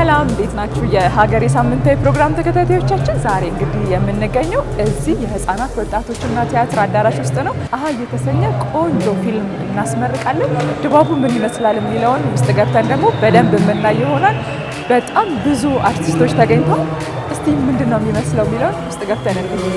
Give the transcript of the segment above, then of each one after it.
ሰላም እንዴት ናችሁ? የሀገሬ ሳምንታዊ ፕሮግራም ተከታታዮቻችን፣ ዛሬ እንግዲህ የምንገኘው እዚህ የህፃናት ወጣቶችና ቲያትር አዳራሽ ውስጥ ነው። አሃ የተሰኘ ቆንጆ ፊልም እናስመርቃለን። ድባቡ ምን ይመስላል የሚለውን ውስጥ ገብተን ደግሞ በደንብ የምናይ ይሆናል። በጣም ብዙ አርቲስቶች ተገኝተው እስቲ ምንድነው የሚመስለው የሚለውን ውስጥ ገብተን እንይ።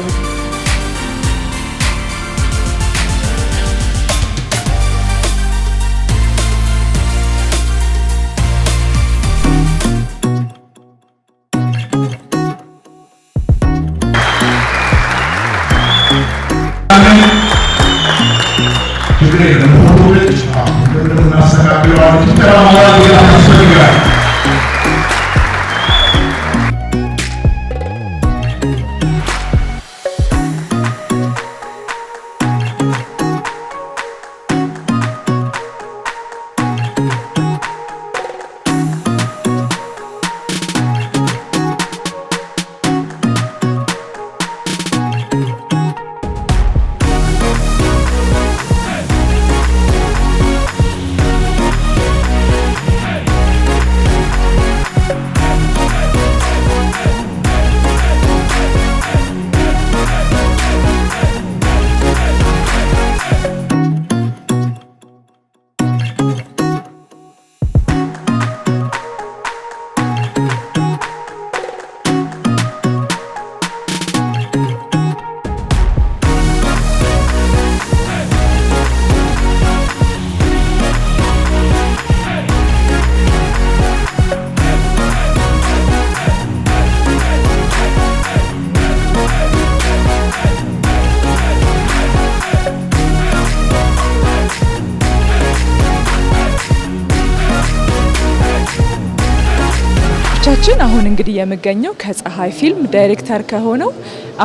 አሁን እንግዲህ የምገኘው ከፀሐይ ፊልም ዳይሬክተር ከሆነው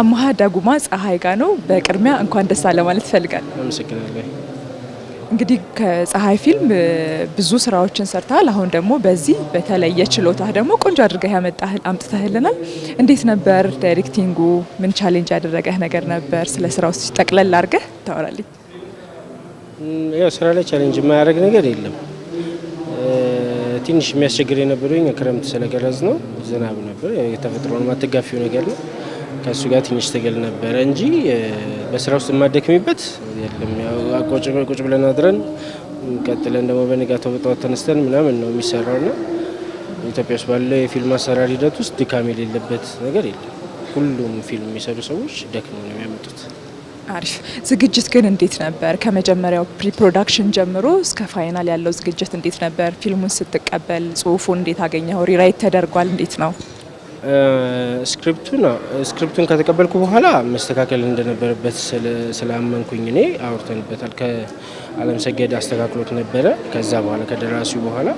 አማሃ ዳጉማ ፀሐይ ጋር ነው። በቅድሚያ እንኳን ደስ አለ ማለት ፈልጋለሁ። አመሰግናለሁ። እንግዲህ ከፀሐይ ፊልም ብዙ ስራዎችን ሰርተሃል። አሁን ደግሞ በዚህ በተለየ ችሎታህ ደግሞ ቆንጆ አድርገህ አምጥተህልናል። እንዴት ነበር ዳይሬክቲንጉ? ምን ቻሌንጅ ያደረገህ ነገር ነበር? ስለ ስራው ጠቅለል አድርገህ ታወራልኝ። ያው ስራ ላይ ቻሌንጅ የማያደርግ ነገር የለም። ትንሽ የሚያስቸግር የነበረኝ ክረምት ስለገረዝ ነው። ዝናብ ነበር፣ የተፈጥሮን ማተጋፊው ነገር ነው። ከሱ ጋር ትንሽ ትግል ነበረ እንጂ በስራ ውስጥ የማደክሚበት የለም። ያው ቁጭ ብለን አድረን ቀጥለን ደግሞ በንጋታው በጠዋት ተነስተን ምናምን ነው የሚሰራውና ኢትዮጵያ ውስጥ ባለው የፊልም አሰራር ሂደት ውስጥ ድካም የሌለበት ነገር የለም። ሁሉም ፊልም የሚሰሩ ሰዎች ደክመው ነው የሚያመጡት። አሪፍ ዝግጅት ግን እንዴት ነበር? ከመጀመሪያው ፕሪ ፕሮዳክሽን ጀምሮ እስከ ፋይናል ያለው ዝግጅት እንዴት ነበር? ፊልሙን ስትቀበል ጽሁፉን እንዴት አገኘው? ሪራይት ተደርጓል? እንዴት ነው? ስክሪፕቱን ከተቀበልኩ በኋላ መስተካከል እንደነበረበት ስላመንኩኝ እኔ አውርተንበታል። ከአለም ሰገድ አስተካክሎት ነበረ። ከዛ በኋላ ከደራሲው በኋላ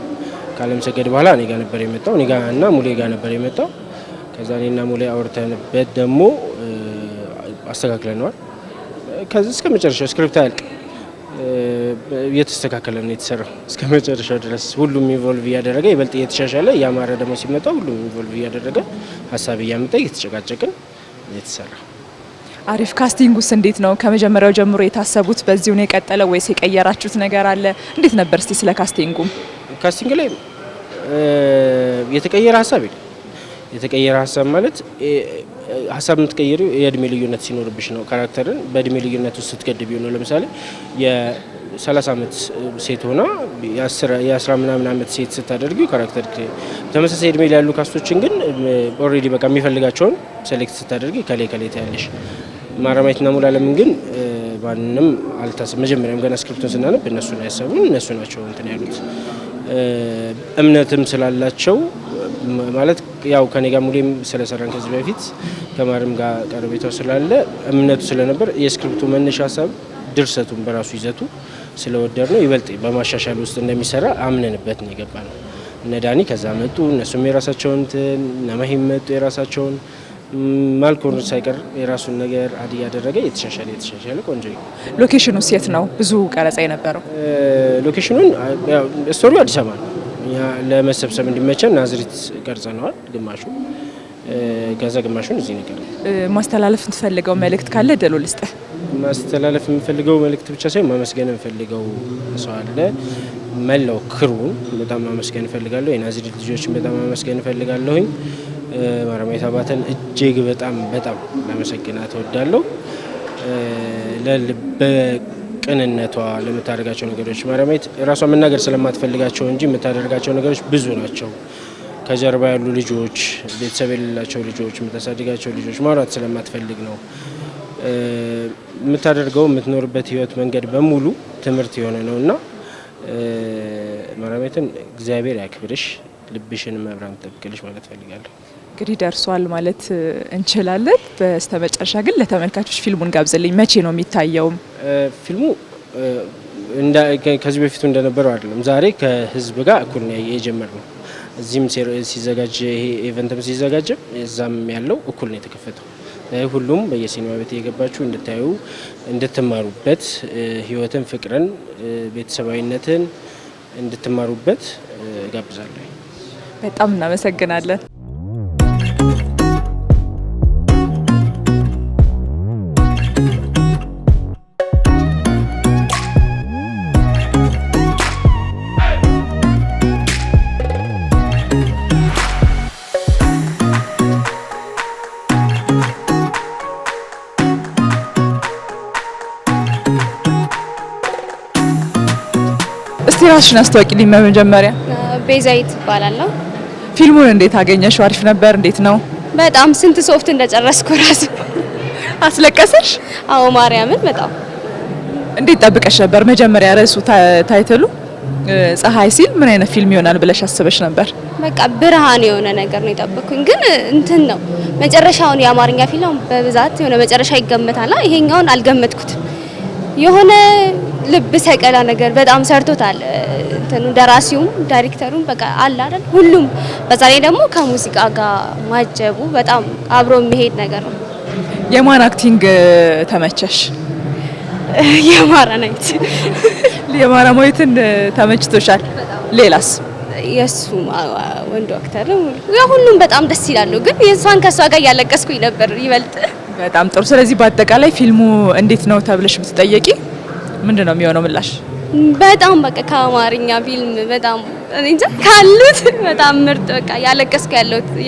ከአለም ሰገድ በኋላ እኔ ጋር ነበር የመጣው። እኔ ጋር እና ሙሌ ጋር ነበር የመጣው። ከዛ እኔና ሙሌ አውርተንበት ደግሞ አስተካክለነዋል። ከዚህ እስከ መጨረሻው ስክሪፕት አልቅ እየተስተካከለ ነው የተሰራው። እስከ መጨረሻው ድረስ ሁሉም ኢንቮልቭ እያደረገ ይበልጥ እየተሻሻለ እያማረ ደግሞ ሲመጣ ሁሉም ኢንቮልቭ እያደረገ ሀሳብ እያመጣ እየተጨቃጨቅን የተሰራ። አሪፍ ካስቲንጉስ እንዴት ነው? ከመጀመሪያው ጀምሮ የታሰቡት በዚሁ ነው የቀጠለው ወይስ የቀየራችሁት ነገር አለ? እንዴት ነበር? እስቲ ስለ ካስቲንጉ። ካስቲንግ ላይ የተቀየረ ሀሳብ የለም። የተቀየረ ሀሳብ ማለት ሀሳብ የምትቀይሪው የእድሜ ልዩነት ሲኖርብሽ ነው። ካራክተርን በእድሜ ልዩነት ውስጥ ስትገድቢው ነው። ለምሳሌ የ30 ዓመት ሴት ሆና የ10 ምናምን ዓመት ሴት ስታደርጊው ካራክተር ተመሳሳይ እድሜ ላይ ያሉ ካስቶችን ግን ኦልሬዲ በቃ የሚፈልጋቸውን ሴሌክት ስታደርጊ ከላይ ታያለሽ። ማረማየትና ሙሉዓለምን ግን ማንንም አልታሰብ። መጀመሪያም ገና ስክሪፕቱን ስናነብ እነሱ ነው ያሰቡን፣ እነሱ ናቸው እንትን ያሉት። እምነትም ስላላቸው ማለት ያው ከኔ ጋር ሙሌም ስለሰራን ከዚህ በፊት ከማርም ጋር ቀርቤታው ስላለ እምነቱ ስለነበር የስክሪፕቱ መነሻ ሀሳብ ድርሰቱን በራሱ ይዘቱ ስለወደድ ነው ይበልጥ በማሻሻል ውስጥ እንደሚሰራ አምነንበት ነው የገባ ነው። እነ ዳኒ ከዛ መጡ፣ እነሱም የራሳቸውን ነማሂም መጡ የራሳቸውን ማልኮን ሳይቀር የራሱን ነገር አድ ያደረገ የተሻሻለ ቆንጆ። ሎኬሽኑ የት ነው? ብዙ ቀረጻ የነበረው ሎኬሽኑን ስቶሪው አዲስ አበባ ነው። ለመሰብሰብ እንዲመቸን ናዝሪት ቀርጸነዋል ግማሹ። ከዛ ግማሹን እዚህ ነገር ማስተላለፍ የምትፈልገው መልእክት ካለ ደሎ ልስጥ። ማስተላለፍ የምፈልገው መልእክት ብቻ ሳይሆን ማመስገን የምፈልገው ሰው አለ። መላው ክሩን በጣም ማመስገን እፈልጋለሁ። የናዝሬት ልጆችን በጣም ማመስገን እፈልጋለሁኝ። ማርያማዊት አባተን እጅግ በጣም ለመሰግናት እወዳለሁ። በቅንነቷ ለምታደርጋቸው ነገሮች ማርያማዊት ራሷ መናገር ስለማትፈልጋቸው እንጂ የምታደርጋቸው ነገሮች ብዙ ናቸው። ከጀርባ ያሉ ልጆች፣ ቤተሰብ የሌላቸው ልጆች፣ የምታሳድጋቸው ልጆች ማውራት ስለማትፈልግ ነው። የምታደርገው የምትኖርበት ህይወት መንገድ በሙሉ ትምህርት የሆነ ነውና ማርያማዊትን እግዚአብሔር ያክብርሽ፣ ልብሽን መብራን ትጠብቅልሽ ማለት ፈልጋለሁ። እንግዲህ ደርሷል ማለት እንችላለን። በስተመጨረሻ ግን ለተመልካቾች ፊልሙን ጋብዘልኝ። መቼ ነው የሚታየው? ፊልሙ ከዚህ በፊቱ እንደነበረው አይደለም። ዛሬ ከህዝብ ጋር እኩል ነው የጀመርነው። እዚህም ሲዘጋጅ ይሄ ኢቨንትም ሲዘጋጅ እዛም ያለው እኩል ነው የተከፈተው። ሁሉም በየሲኒማ ቤት እየገባችሁ እንድታዩ እንድትማሩበት፣ ህይወትን፣ ፍቅርን፣ ቤተሰባዊነትን እንድትማሩበት ጋብዛለሁ። በጣም እናመሰግናለን። እስቲ ራስሽን አስተዋውቂልኝ በመጀመሪያ። ቤዛዊት እባላለሁ። ፊልሙን እንዴት አገኘሽው? አሪፍ ነበር? እንዴት ነው? በጣም ስንት ሶፍት እንደጨረስኩ ራሱ አስለቀሰሽ? አዎ ማርያምን በጣም። እንዴት ጠብቀሽ ነበር? መጀመሪያ ርዕሱ ታይትሉ ፀሐይ ሲል ምን አይነት ፊልም ይሆናል ብለሽ አስበሽ ነበር? በቃ ብርሃን የሆነ ነገር ነው የጠበቅኩኝ። ግን እንትን ነው መጨረሻውን የአማርኛ ፊልም በብዛት የሆነ መጨረሻ ይገመታል። ይሄኛውን አልገመትኩትም። የሆነ ልብ ሰቀላ ነገር በጣም ሰርቶታል። እንትኑ ደራሲውም ዳይሬክተሩም በቃ አለ አይደል ሁሉም። በዛ ላይ ደግሞ ከሙዚቃ ጋር ማጀቡ በጣም አብሮ የሚሄድ ነገር ነው። የማን አክቲንግ ተመቸሽ? የማራናይት የማራማዊትን ተመችቶሻል? ሌላስ? የሱ ወንዱ አክተር ሁሉም በጣም ደስ ይላሉ። ግን የሷን ከሷ ጋር እያለቀስኩኝ ነበር ይበልጥ። በጣም ጥሩ። ስለዚህ በአጠቃላይ ፊልሙ እንዴት ነው ተብለሽ ብትጠየቂ ምንድን ነው የሚሆነው ምላሽ? በጣም በቃ ከአማርኛ ፊልም በጣም እንጃ ካሉት በጣም ምርጥ በቃ ያለቀስኩ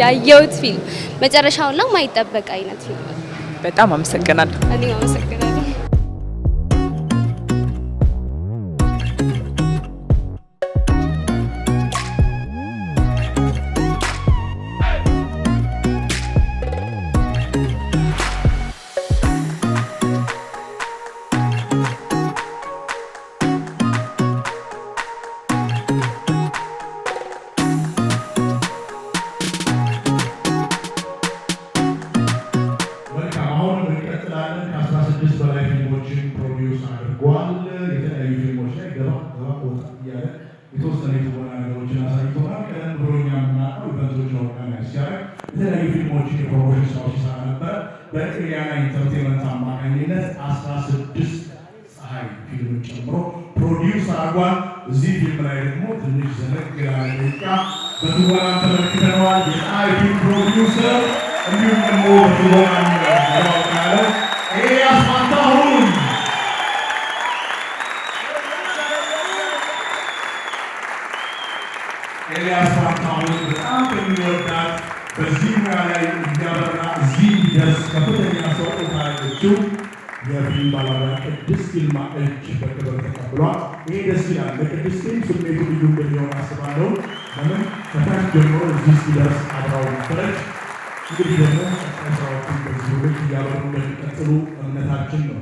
ያየሁት ፊልም መጨረሻውን ላይ ማይጠበቅ አይነት ፊልም። በጣም አመሰግናለሁ። እኔም አመሰግናለሁ። የተወሰነ የተወና ነገሮችን አሳይቶናል። ቀደም ብሎ እኛ የምናውቀው ኢቨንቶችን ኦርጋናይዝ ሲያደርግ የተለያዩ ፊልሞችን የፕሮሞሽን ስራዎች ይሰራ ነበረ። በኤሪያና ኢንተርቴንመንት አማካኝነት 16 ፀሐይ ፊልምን ጨምሮ ፕሮዲውስ አድርጓል። እዚህ ፊልም ላይ ደግሞ ትንሽ ዘነግ ያለ ደቂቃ በትወና ተመልክተነዋል። የፀሐይ ፊልም ፕሮዲውሰር እንዲሁም ደግሞ በትወና ያለው ኤልያስ ፋንታሁን ኤልያስ ፋንታሁን በጣም የሚወዳት በዚህ ሙያ ላይ እንዲያበራ እዚህ እንዲደርስ ከፍተኛ አስተዋጽኦ ካደረገችው የፊልም ባለሙያ ቅድስት ይልማ እጅ በክብር ተቀብሏል። ይሄ ደስ ይላል። ለቅድስት ስሜቱ ልዩ እንደሚሆን አስባለሁ። ለምን ከታች ጀምሮ እዚህ ሲደርስ አብራው ነበረች። እንግዲህ ደግሞ ስራዎችን በዚህ ልክ እያበሩ እንደሚቀጥሉ እምነታችን ነው።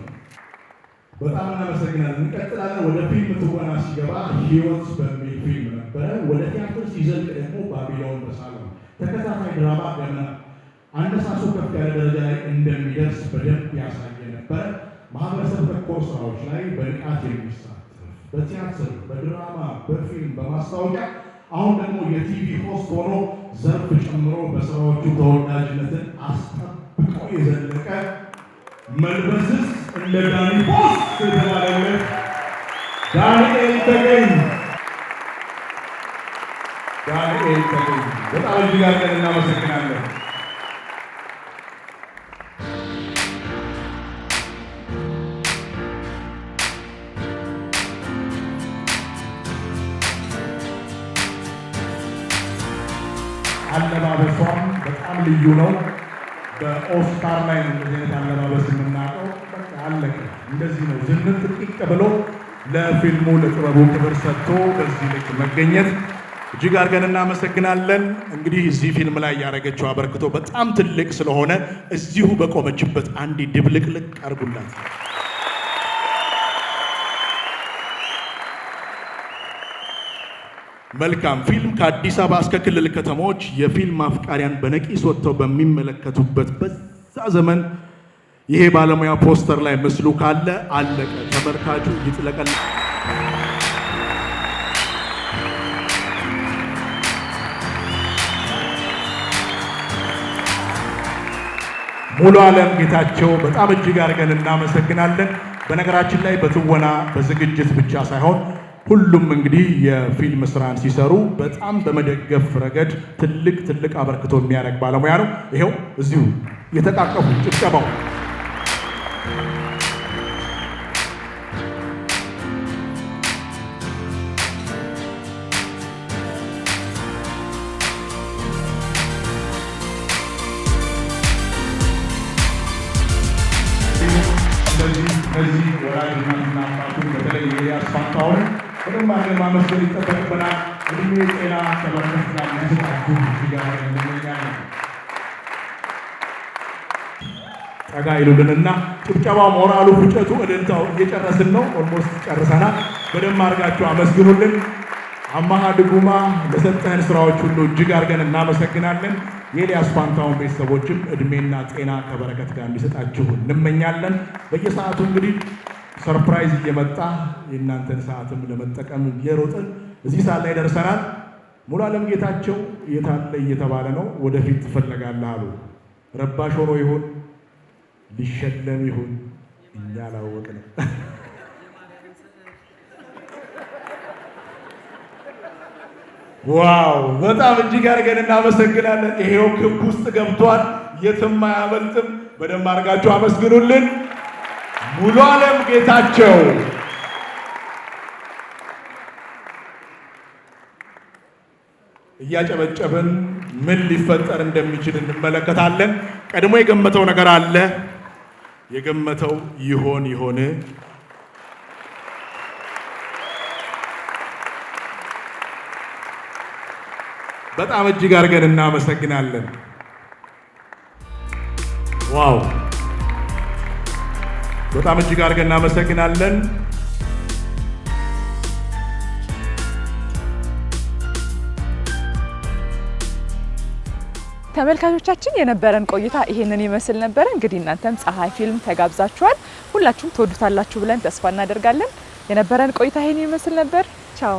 በጣም እናመሰግናለን። እንቀጥላለን። ወደ ፊልም ትወና ሲገባ ህይወት በሚል ፊልም ነበረ። ወደ ቲያትር ሲዘልቅ ደግሞ ባቢሎን በሳሎን ተከታታይ ድራማ ገና አነሳሱ ከፍ ያለ ደረጃ ላይ እንደሚደርስ በደንብ ያሳየ ነበረ። ማህበረሰብ ተኮር ስራዎች ላይ በንቃት የሚሳተፍ በቲያትር፣ በድራማ፣ በፊልም፣ በማስታወቂያ አሁን ደግሞ የቲቪ ሆስት ሆኖ ዘርፍ ጨምሮ በስራዎቹ ተወዳጅነትን አስጠብቆ የዘለቀ መልበስስ እንደ ዳኒ ፖስት የተባለለት ዳንኤል ተገኝ በጣም እጅግ አድርገን እናመሰግናለን። አለባበሷም በጣም ልዩ ነው። በኦስካር ላይ እንደዚህ አይነት አለባበስ የምናውቀው በቃ አለቀ። እንደዚህ ነው ዝንጥ ጥቂቅ ብሎ ለፊልሙ ለጥበቡ ክብር ሰጥቶ በዚህ ልክ መገኘት እጅግ አድርገን እናመሰግናለን። እንግዲህ እዚህ ፊልም ላይ ያደረገችው አበርክቶ በጣም ትልቅ ስለሆነ እዚሁ በቆመችበት አንድ ድብልቅልቅ አርጉላት። መልካም ፊልም ከአዲስ አበባ እስከ ክልል ከተሞች የፊልም አፍቃሪያን በነቂስ ወጥተው በሚመለከቱበት በዛ ዘመን ይሄ ባለሙያ ፖስተር ላይ ምስሉ ካለ አለቀ። ተመልካቹ ይጥለቀል። ሙሉ ዓለም ጌታቸው በጣም እጅግ አድርገን እናመሰግናለን። በነገራችን ላይ በትወና በዝግጅት ብቻ ሳይሆን ሁሉም እንግዲህ የፊልም ስራን ሲሰሩ በጣም በመደገፍ ረገድ ትልቅ አበርክቶ የሚያደርግ ባለሙያ ነው። ይሄው እዚሁ የተቃቀፉ ጭብጨባው ከዚህ ወራጅ እናትና አባቱ በተለይ ኤልያስ ፋንታሁን በደንብ አድርገን ማመስገን ይጠበቅብናል። እድሜ ጤና ከበረከት ጋር እንዲሰጣችሁ ጋር እንመኛለን። ጠጋ ይሉልንና ጭብጨባው፣ ሞራሉ፣ ፉጨቱ፣ እልልታው እየጨረስን ነው። ኦልሞስት ጨርሰናል። በደንብ አድርጋችሁ አመስግኑልን። አማሃ ድጉማ ለሰጠህን ስራዎች ሁሉ እጅግ አድርገን እናመሰግናለን። የኤልያስ ፋንታሁን ቤተሰቦችም እድሜና ጤና ከበረከት ጋር እንዲሰጣችሁ እንመኛለን። በየሰዓቱ እንግዲህ ሰርፕራይዝ እየመጣ የእናንተን ሰዓትም ለመጠቀም እየሮጥን እዚህ ሰዓት ላይ ደርሰናል። ሙሉ ዓለም ጌታቸው የታለ እየተባለ ነው። ወደፊት ትፈለጋለህ አሉ። ረባሽ ሆኖ ይሁን ሊሸለም ይሁን እኛ አላወቅንም። ዋው በጣም እጅግ አድርገን እናመሰግናለን። ይሄው ክብ ውስጥ ገብቷል፣ የትም አያመልጥም። በደንብ አድርጋችሁ አመስግኑልን። ሙሉ ዓለም ጌታቸው እያጨበጨብን ምን ሊፈጠር እንደሚችል እንመለከታለን። ቀድሞ የገመተው ነገር አለ። የገመተው ይሆን በጣም እጅግ አድርገን እናመሰግናለን። ዋው በጣም እጅግ አድርገን እናመሰግናለን። ተመልካቾቻችን የነበረን ቆይታ ይሄንን ይመስል ነበር። እንግዲህ እናንተም ፀሐይ ፊልም ተጋብዛችኋል። ሁላችሁም ትወዱታላችሁ ብለን ተስፋ እናደርጋለን። የነበረን ቆይታ ይሄንን ይመስል ነበር። ቻው።